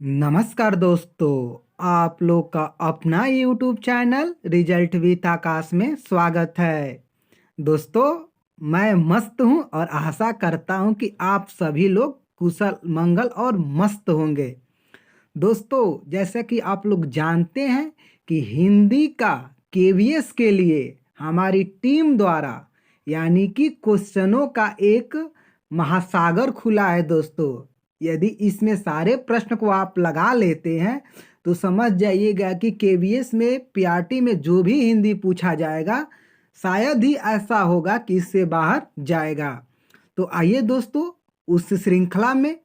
नमस्कार दोस्तों, आप लोग का अपना यूट्यूब चैनल रिजल्ट विथ आकाश में स्वागत है। दोस्तों, मैं मस्त हूं और आशा करता हूं कि आप सभी लोग कुशल मंगल और मस्त होंगे। दोस्तों, जैसे कि आप लोग जानते हैं कि हिंदी का केवीएस के लिए हमारी टीम द्वारा यानी कि क्वेश्चनों का एक महासागर खुला है। दोस्तों, यदि इसमें सारे प्रश्न को आप लगा लेते हैं तो समझ जाइएगा कि केवीएस में पीआरटी में जो भी हिंदी पूछा जाएगा शायद ही ऐसा होगा कि इससे बाहर जाएगा। तो आइए दोस्तों, उस श्रृंखला में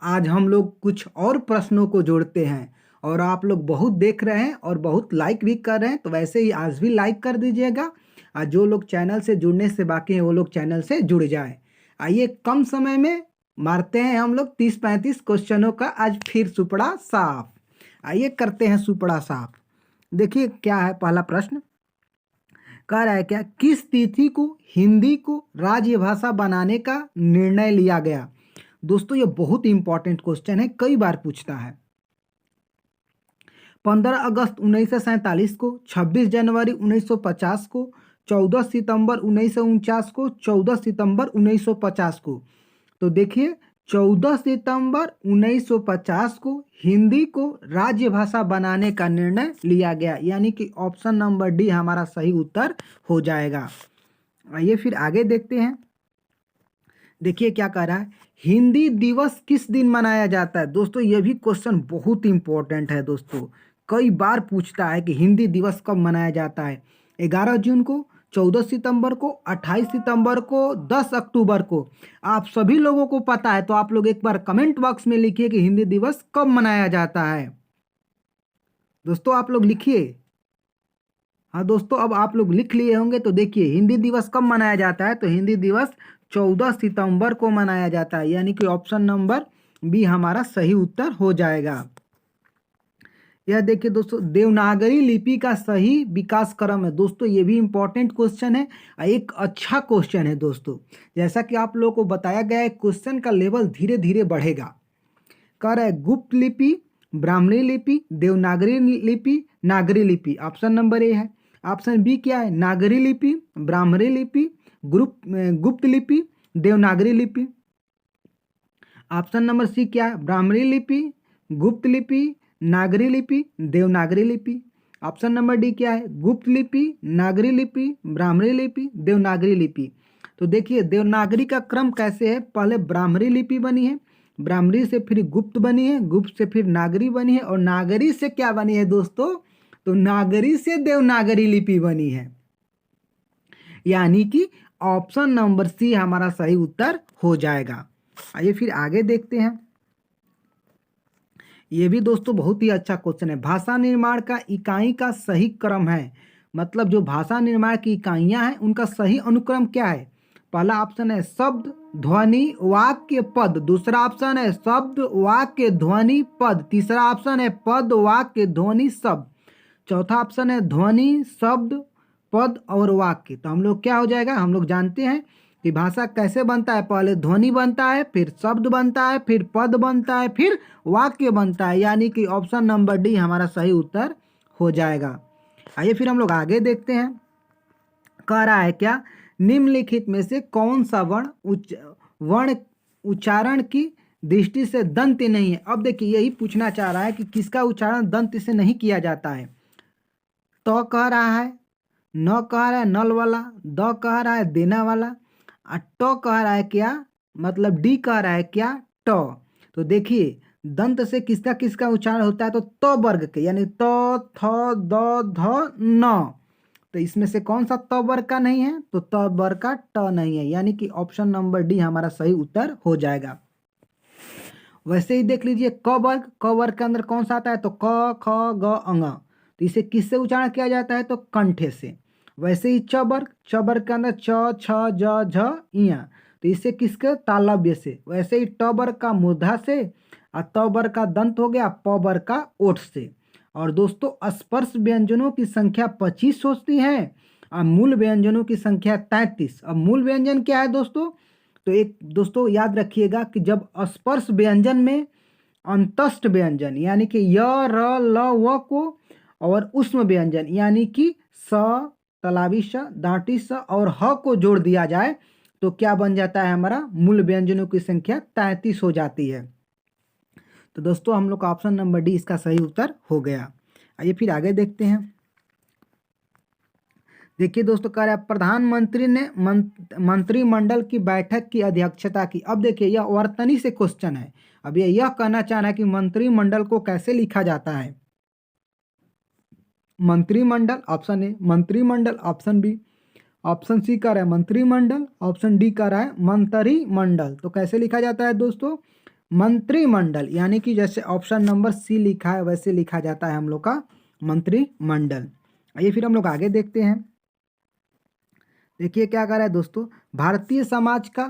आज हम लोग कुछ और प्रश्नों को जोड़ते हैं। और आप लोग बहुत देख रहे हैं और बहुत लाइक भी कर रहे हैं, तो वैसे ही आज भी लाइक कर दीजिएगा। और जो लोग चैनल से जुड़ने से बाकी हैं वो लोग चैनल से जुड़ जाए। आइए, कम समय में मारते हैं हम लोग 30-35 क्वेश्चनों का आज फिर सुपड़ा साफ। आइए करते हैं सुपड़ा साफ। देखिए क्या है पहला प्रश्न। कह रहा है क्या, किस तिथि को हिंदी को राजभाषा बनाने का निर्णय लिया गया। दोस्तों, ये बहुत इंपॉर्टेंट क्वेश्चन है, कई बार पूछता है। 15 अगस्त 1947 को, 26 जनवरी 1950 को, 14 सितंबर 1949 को, 14 सितंबर 1950 को। तो देखिए, 14 सितंबर 1950 को हिंदी को राजभाषा बनाने का निर्णय लिया गया, यानी कि ऑप्शन नंबर डी हमारा सही उत्तर हो जाएगा। आइए फिर आगे देखते हैं। देखिए क्या कह रहा है, हिंदी दिवस किस दिन मनाया जाता है। दोस्तों, ये भी क्वेश्चन बहुत इंपॉर्टेंट है। दोस्तों, कई बार पूछता है कि हिंदी दिवस कब मनाया जाता है। 11 जून को, 14 सितंबर को, 28 सितंबर को, 10 अक्टूबर को। आप सभी लोगों को पता है, तो आप लोग एक बार कमेंट बॉक्स में लिखिए कि हिंदी दिवस कब मनाया जाता है। दोस्तों, आप लोग लिखिए। हाँ दोस्तों, अब आप लोग लिख लिए होंगे, तो देखिए हिंदी दिवस कब मनाया जाता है। तो हिंदी दिवस 14 सितंबर को मनाया जाता है, यानी कि ऑप्शन नंबर बी हमारा सही उत्तर हो जाएगा। यह देखिए दोस्तों, देवनागरी लिपि का सही विकास क्रम है। दोस्तों, ये भी इंपॉर्टेंट क्वेश्चन है, एक अच्छा क्वेश्चन है। दोस्तों, जैसा कि आप लोगों को बताया गया है, क्वेश्चन का लेवल धीरे धीरे बढ़ेगा। कह रहा है गुप्त लिपि, ब्राह्मणी लिपि, देवनागरी लिपि, नागरी लिपि। ऑप्शन नंबर ए है। ऑप्शन बी क्या है, नागरी लिपि, ब्राह्मणी लिपि, गुप्त लिपि, देवनागरी लिपि। ऑप्शन नंबर सी क्या है, ब्राह्मणी लिपि, गुप्त लिपि, नागरी लिपि, देवनागरी लिपि। ऑप्शन नंबर डी क्या है, गुप्त लिपि, नागरी लिपि, ब्राह्मणी लिपि, देवनागरी लिपि। तो देखिए देवनागरी का क्रम कैसे है, पहले ब्राह्मणी लिपि बनी है, ब्राह्मणी से फिर गुप्त बनी है, गुप्त से फिर नागरी बनी है, और नागरी से क्या बनी है दोस्तों, तो नागरी से देवनागरी लिपि बनी है, यानी कि ऑप्शन नंबर सी हमारा सही उत्तर हो जाएगा। आइए फिर आगे देखते हैं। ये भी दोस्तों बहुत ही अच्छा क्वेश्चन है। भाषा निर्माण का इकाई का सही क्रम है, मतलब जो भाषा निर्माण की इकाइयां हैं उनका सही अनुक्रम क्या है। पहला ऑप्शन है शब्द, ध्वनि, वाक्य, पद। दूसरा ऑप्शन है शब्द, वाक्य, ध्वनि, पद। तीसरा ऑप्शन है पद, वाक्य, ध्वनि, शब्द। चौथा ऑप्शन है ध्वनि, शब्द, पद और वाक्य। तो हम लोग क्या हो जाएगा, हम लोग जानते हैं कि भाषा कैसे बनता है, पहले ध्वनि बनता है, फिर शब्द बनता है, फिर पद बनता है, फिर वाक्य बनता है, यानी कि ऑप्शन नंबर डी हमारा सही उत्तर हो जाएगा। आइए फिर हम लोग आगे देखते हैं। कह रहा है क्या, निम्नलिखित में से कौन सा वर्ण उच्चारण की दृष्टि से दंत नहीं है। अब देखिए यही पूछना चाह रहा है कि किसका उच्चारण दंत से नहीं किया जाता है। तो कह रहा है, न कह रहा है नल वाला, द कह रहा है देना वाला, और ट कह रहा है क्या, मतलब डी कह रहा है क्या, ट। तो देखिए दंत से किसका किसका उच्चारण होता है, तो त वर्ग के, यानी त, थ, द, ध, न। तो इसमें से कौन सा त वर्ग का नहीं है, तो त वर्ग का ट नहीं है, यानी कि ऑप्शन नंबर डी हमारा सही उत्तर हो जाएगा। वैसे ही देख लीजिए क वर्ग, क वर्ग के अंदर कौन सा आता है, तो क, ख, ग, अंग। तो इसे किससे उच्चारण किया जाता है, तो कंठे से। वैसे ही च वर्ग, च वर्ग के अंदर च, छ, ज, झ, इया। तो इसे किसके, तालव्य से। वैसे ही ट वर्ग का मूर्धा से, और त वर्ग का दंत हो गया प वर्ग का ओठ से। और दोस्तों स्पर्श व्यंजनों की संख्या 25 होती है और मूल व्यंजनों की संख्या 33। अब मूल व्यंजन क्या है दोस्तों, तो एक दोस्तों याद रखिएगा कि जब स्पर्श व्यंजन में अंतस्थ व्यंजन यानी कि य र ल व को और उष्म व्यंजन यानी कि स तलावी स दांटी स और ह को जोड़ दिया जाए तो क्या बन जाता है, हमारा मूल व्यंजनों की संख्या 33 हो जाती है। तो दोस्तों हम लोग का ऑप्शन नंबर डी इसका सही उत्तर हो गया। आइए फिर आगे देखते हैं। देखिए दोस्तों, कह रहा है प्रधानमंत्री ने मंत्रिमंडल की बैठक की अध्यक्षता की। अब देखिए यह वर्तनी से क्वेश्चन है। अब यह कहना चाह रहा है कि मंत्रिमंडल को कैसे लिखा जाता है। मंत्रिमंडल ऑप्शन ए, मंत्रिमंडल ऑप्शन बी, ऑप्शन सी कह रहा है मंत्रिमंडल, ऑप्शन डी कह रहा है मंत्रिमंडल। तो कैसे लिखा जाता है दोस्तों, मंत्रिमंडल, यानी कि जैसे ऑप्शन नंबर सी लिखा है वैसे लिखा जाता है हम लोग का मंत्रिमंडल। आइए फिर हम लोग आगे देखते हैं। देखिए क्या कह रहा है दोस्तों, भारतीय समाज का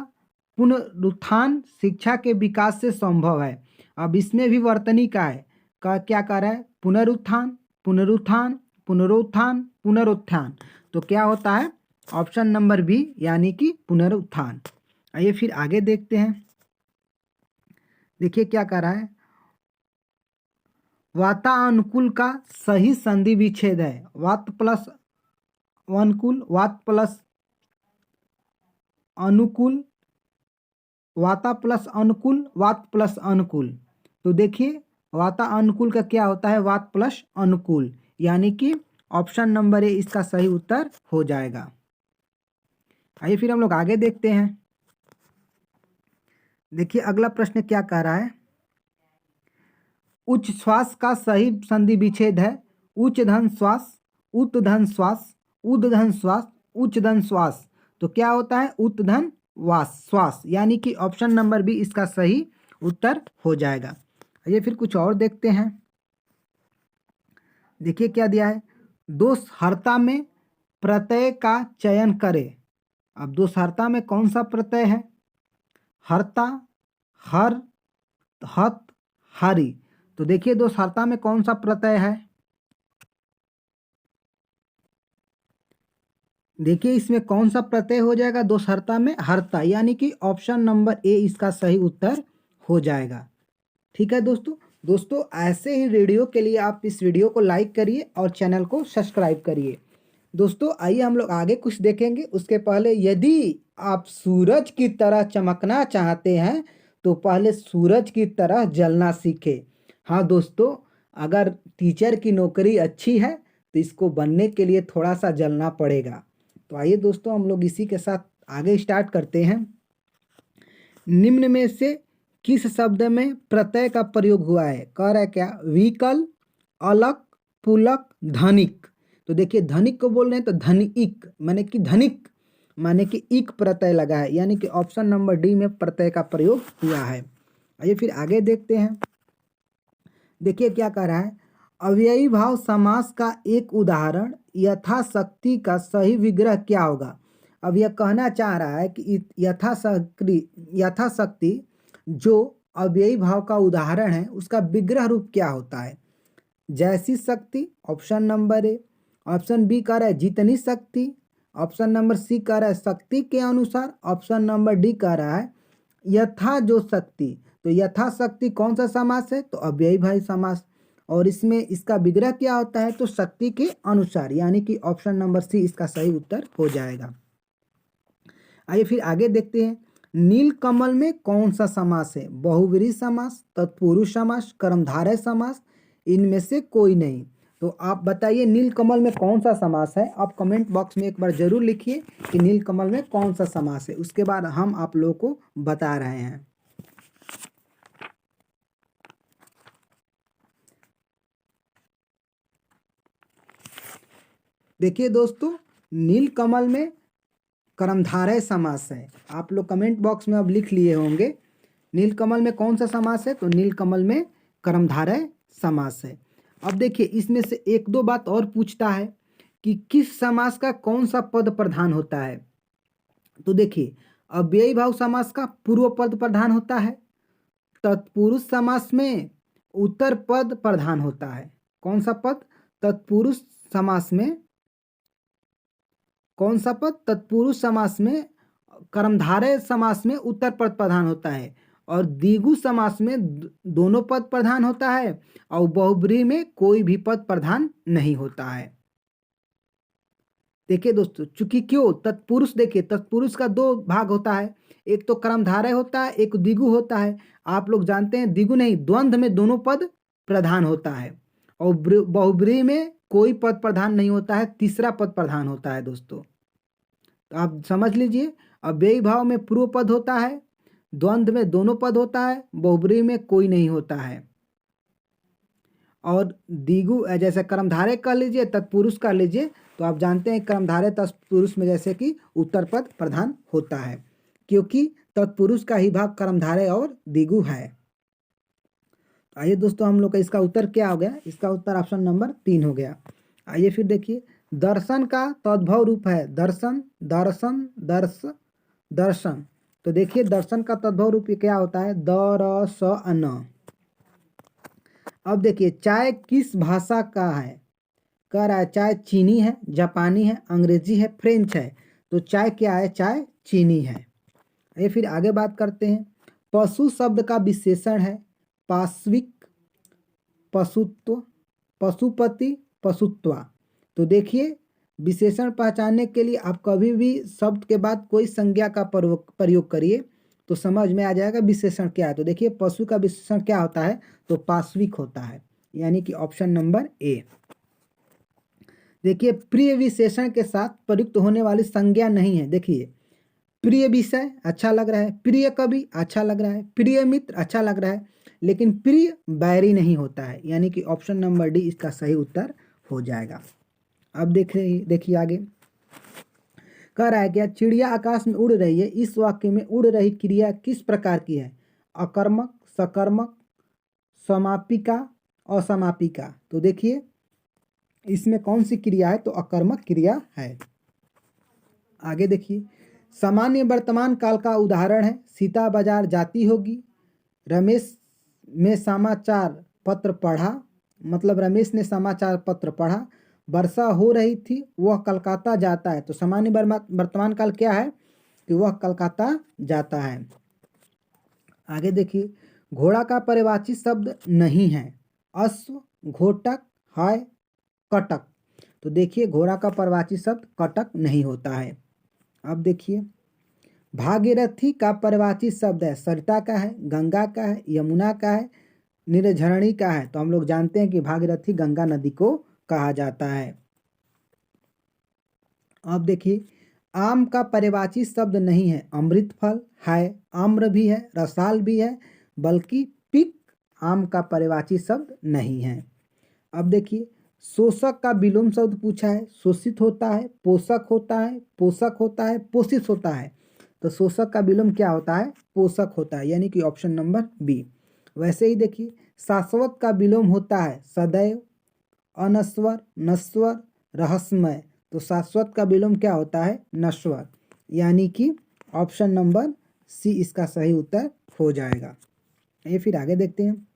पुनरुत्थान शिक्षा के विकास से संभव है। अब इसमें भी वर्तनी का है, का क्या कह रहा है, पुनरुत्थान पुनरुत्थान पुनरुत्थान पुनरुत्थान। तो क्या होता है, ऑप्शन नंबर बी यानी कि पुनरुत्थान। आइए फिर आगे देखते हैं। देखिए क्या कह रहा है, वातानुकूल का सही संधि विच्छेद है। वात प्लस अनुकूल, वात प्लस अनुकूल, वाता प्लस अनुकूल, वात प्लस अनुकूल। तो देखिए वाता अनुकूल का क्या होता है, वात प्लस अनुकूल, यानी कि ऑप्शन नंबर ए इसका सही उत्तर हो जाएगा। आइए फिर हम लोग आगे देखते हैं। देखिए अगला प्रश्न क्या कह रहा है, उच्च श्वास का सही संधि विच्छेद है। उच्च धन श्वास, उत धन श्वास, उद धन श्वास, उच्च धन श्वास। तो क्या होता है, उत धन श्वास, यानी कि ऑप्शन नंबर बी इसका सही उत्तर हो जाएगा। ये फिर कुछ और देखते हैं। देखिए क्या दिया है, दोषहर्ता में प्रत्यय का चयन करें। अब दोषहर्ता में कौन सा प्रत्यय है, हर्ता, हर, हत, हरि। तो देखिए दोषहर्ता में कौन सा प्रत्यय है, देखिए इसमें कौन सा प्रत्यय हो जाएगा दोषहर्ता में, हर्ता, यानी कि ऑप्शन नंबर ए इसका सही उत्तर हो जाएगा। ठीक है दोस्तों ऐसे ही वीडियो के लिए आप इस वीडियो को लाइक करिए और चैनल को सब्सक्राइब करिए। दोस्तों आइए हम लोग आगे कुछ देखेंगे। उसके पहले यदि आप सूरज की तरह चमकना चाहते हैं तो पहले सूरज की तरह जलना सीखें। हाँ दोस्तों, अगर टीचर की नौकरी अच्छी है तो इसको बनने के लिए थोड़ा सा जलना पड़ेगा। तो आइए दोस्तों हम लोग इसी के साथ आगे स्टार्ट करते हैं। निम्न में से किस शब्द में प्रत्यय का प्रयोग हुआ है, कह रहा है क्या, विकल, अलक, पुलक, धनिक। तो देखिए धनिक को बोल रहे हैं तो धनिक माने कि धनिक माने कि इक प्रत्यय लगा है, यानी कि ऑप्शन नंबर डी में प्रत्यय का प्रयोग हुआ है। आइए फिर आगे देखते हैं। देखिए क्या कह रहा है, अव्ययी भाव समास का एक उदाहरण यथाशक्ति का सही विग्रह क्या होगा। अब यह कहना चाह रहा है कि यथाशक्ति जो अव्ययी भाव का उदाहरण है उसका विग्रह रूप क्या होता है। जैसी शक्ति, option number A, option B कह रहा है जितनी शक्ति, ऑप्शन नंबर सी कह रहा है शक्ति के अनुसार, ऑप्शन नंबर डी कह रहा है यथा जो शक्ति। तो यथाशक्ति कौन सा समास है, तो अव्ययी भाव समास, और इसमें इसका विग्रह क्या होता है, तो शक्ति के अनुसार, यानी कि ऑप्शन नंबर सी इसका सही उत्तर हो जाएगा। आइए फिर आगे देखते हैं। नीलकमल में कौन सा समास है, बहुव्रीहि समास, तत्पुरुष समास, कर्मधारय समास, इनमें से कोई नहीं। तो आप बताइए नीलकमल में कौन सा समास है। आप कमेंट बॉक्स में एक बार जरूर लिखिए कि नीलकमल में कौन सा समास है, उसके बाद हम आप लोगों को बता रहे हैं। देखिए दोस्तों, नीलकमल में कर्मधारय समास है। आप लोग कमेंट बॉक्स में अब लिख लिए होंगे नीलकमल में कौन सा समास है, तो नीलकमल में कर्मधारय समास है। अब देखिए इसमें से एक दो बात और पूछता है कि किस समास का कौन सा पद प्रधान होता है। तो देखिए अव्ययी भाव समास का पूर्व पद प्रधान होता है, तत्पुरुष समास में उत्तर पद प्रधान होता है। कौन सा पद, तत्पुरुष समास में कौन सा पद, तत्पुरुष समास में कर्मधारय समास में उत्तर पद प्रधान होता है, और द्विगु समास में दोनों पद प्रधान होता है और बहुब्रीहि में कोई भी पद प्रधान नहीं होता है। देखिए दोस्तों, चूंकि क्यों तत्पुरुष, देखिए तत्पुरुष का दो भाग होता है, एक तो कर्मधारय होता है, एक द्विगु होता है। आप लोग जानते हैं द्विगु नहीं, द्वंद्व में दोनों पद प्रधान होता है और बहुब्रीहि में कोई पद प्रधान नहीं होता है, तीसरा पद प्रधान होता है दोस्तों। तो आप समझ लीजिए, अव्ययी भाव में पूर्व पद होता है, द्वंद्व में दोनों पद होता है, बहुब्रीहि में कोई नहीं होता है। और द्विगु जैसे कर्मधारय कर लीजिए, तत्पुरुष कर लीजिए, तो आप जानते हैं कर्मधारय तत्पुरुष में जैसे कि उत्तर पद प्रधान होता है, क्योंकि तत्पुरुष का ही भाग कर्मधारय और द्विगु है। तो आइए दोस्तों, हम लोग का इसका उत्तर क्या हो गया? इसका उत्तर ऑप्शन नंबर 3 हो गया। आइए फिर देखिए, दर्शन का तद्भव रूप है दर्शन, दर्शन, दर्शन। तो देखिए दर्शन का तद्भव रूप क्या होता है? दरसन। अब देखिए, चाय किस भाषा का है? कह रहा है चाय चीनी है, जापानी है, अंग्रेजी है, फ्रेंच है। तो चाय क्या है? चाय चीनी है। ये फिर आगे बात करते हैं। पशु शब्द का विशेषण है पाश्विक, पशुत्व, पशुपति, पशुत्वा। तो देखिए, विशेषण पहचानने के लिए आप कभी भी शब्द के बाद कोई संज्ञा का प्रयोग करिए तो समझ में आ जाएगा विशेषण क्या है। तो देखिए, पशु का विशेषण क्या होता है? तो पाश्विक होता है, यानी कि ऑप्शन नंबर ए। देखिए, प्रिय विशेषण के साथ प्रयुक्त होने वाली संज्ञा नहीं है। देखिए, प्रिय विषय अच्छा लग रहा है, प्रिय कवि अच्छा लग रहा है, प्रिय मित्र अच्छा लग रहा है, लेकिन प्रिय बैरी नहीं होता है, यानी कि ऑप्शन नंबर डी इसका सही उत्तर हो जाएगा। अब देखिए आगे कह रहा है क्या? चिड़िया आकाश में उड़ रही है, इस वाक्य में उड़ रही क्रिया किस प्रकार की है? अकर्मक, सकर्मक, समापिका, असमापिका। तो देखिए, इसमें कौन सी क्रिया है? तो अकर्मक क्रिया है। आगे देखिए, सामान्य वर्तमान काल का उदाहरण है सीता बाजार जाती होगी, रमेश में समाचार पत्र पढ़ा, मतलब रमेश ने समाचार पत्र पढ़ा, वर्षा हो रही थी, वह कलकत्ता जाता है। तो सामान्य वर्तमान काल क्या है? कि वह कलकत्ता जाता है। आगे देखिए, घोड़ा का पर्यायवाची शब्द नहीं है अश्व, घोटक, है, कटक। तो देखिए, घोड़ा का पर्यायवाची शब्द कटक नहीं होता है। अब देखिए, भागीरथी का पर्यायवाची शब्द है सरिता का है, गंगा का है, यमुना का है, निर्झरणी का है। तो हम लोग जानते हैं कि भागीरथी गंगा नदी को कहा जाता है। अब देखिए, आम का पर्यायवाची शब्द नहीं है अमृत फल है, आम्र भी है, रसाल भी है, बल्कि पिक आम का पर्यायवाची शब्द नहीं है। अब देखिए, शोषक का विलोम शब्द पूछा है, शोषित होता है, पोषक होता है, पोषक होता है, पोषित होता है। तो शोषक का विलोम क्या होता है? पोषक होता है, यानी कि ऑप्शन नंबर बी। वैसे ही देखिए, शाश्वत का विलोम होता है सदैव, अनस्वर, नश्वर, रहस्यमय। तो शाश्वत का विलोम क्या होता है? नश्वर, यानी कि ऑप्शन नंबर सी इसका सही उत्तर हो जाएगा। ये फिर आगे देखते हैं।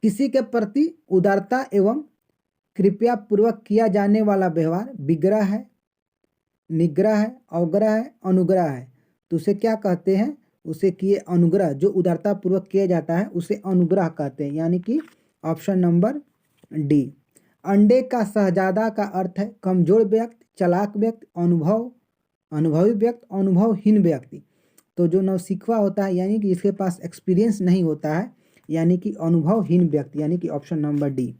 किसी के प्रति उदारता एवं कृपया पूर्वक किया जाने वाला व्यवहार विग्रह है, निग्रह है, अवग्रह है, अनुग्रह है। तो उसे क्या कहते हैं? उसे किए अनुग्रह, जो उदारता पूर्वक किया जाता है उसे अनुग्रह कहते हैं, यानी कि ऑप्शन नंबर डी। अंडे का शहजादा का अर्थ है कमजोर व्यक्ति, चालाक व्यक्ति, अनुभवी व्यक्ति, अनुभवहीन व्यक्ति। तो जो नौसिखवा होता है, यानी कि इसके पास एक्सपीरियंस नहीं होता है, यानी कि अनुभवहीन व्यक्ति, यानी कि ऑप्शन नंबर डी।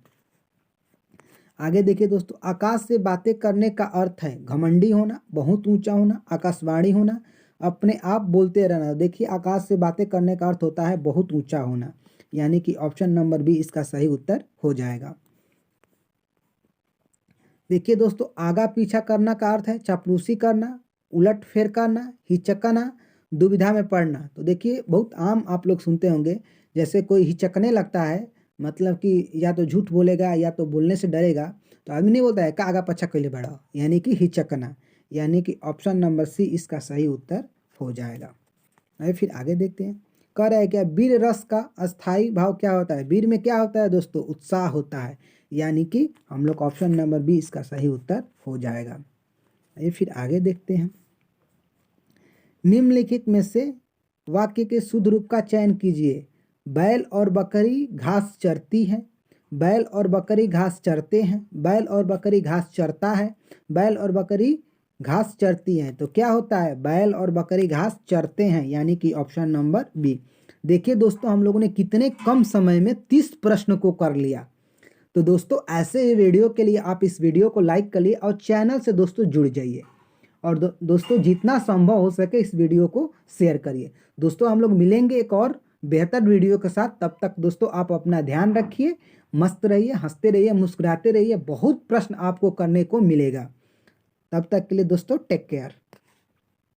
आगे देखिए दोस्तों, आकाश से बातें करने का अर्थ है घमंडी होना, बहुत ऊंचा होना, आकाशवाणी होना, अपने आप बोलते रहना। देखिए, आकाश से बातें करने का अर्थ होता है बहुत ऊंचा होना, यानी कि ऑप्शन नंबर बी इसका सही उत्तर हो जाएगा। देखिए दोस्तों, आगा पीछा करना का अर्थ है चापलूसी करना, उलट फेर करना, हिचकना, दुविधा में पड़ना। तो देखिए, बहुत आम आप लोग सुनते होंगे, जैसे कोई हिचकने लगता है, मतलब कि या तो झूठ बोलेगा या तो बोलने से डरेगा, तो आदमी नहीं बोलता है का आगा पछा कैले बढ़ाओ, यानी कि हिचकना, यानी कि ऑप्शन नंबर सी इसका सही उत्तर हो जाएगा। अरे फिर आगे देखते हैं। कह रहा है क्या? वीर रस का अस्थाई भाव क्या होता है? वीर में क्या होता है दोस्तों? उत्साह होता है, यानी कि हम लोग ऑप्शन नंबर बी इसका सही उत्तर हो जाएगा। ये फिर आगे देखते हैं। निम्नलिखित में से वाक्य के शुद्ध रूप का चयन कीजिए। बैल और बकरी घास चरती है, बैल और बकरी घास चरते हैं, बैल और बकरी घास चरता है, बैल और बकरी घास चरती हैं। तो क्या होता है, बैल और बकरी घास चरते हैं, यानी कि ऑप्शन नंबर बी। देखिए दोस्तों, हम लोगों ने कितने कम समय में 30 प्रश्न को कर लिया। तो दोस्तों ऐसे वीडियो के लिए आप इस वीडियो को लाइक करिए और चैनल से दोस्तों जुड़ जाइए, और दोस्तों जितना संभव हो सके इस वीडियो को शेयर करिए। दोस्तों हम लोग मिलेंगे एक और बेहतर वीडियो के साथ। तब तक दोस्तों आप अपना ध्यान रखिए, मस्त रहिए, हंसते रहिए, मुस्कुराते रहिए। बहुत प्रश्न आपको करने को मिलेगा। तब तक के लिए दोस्तों टेक केयर।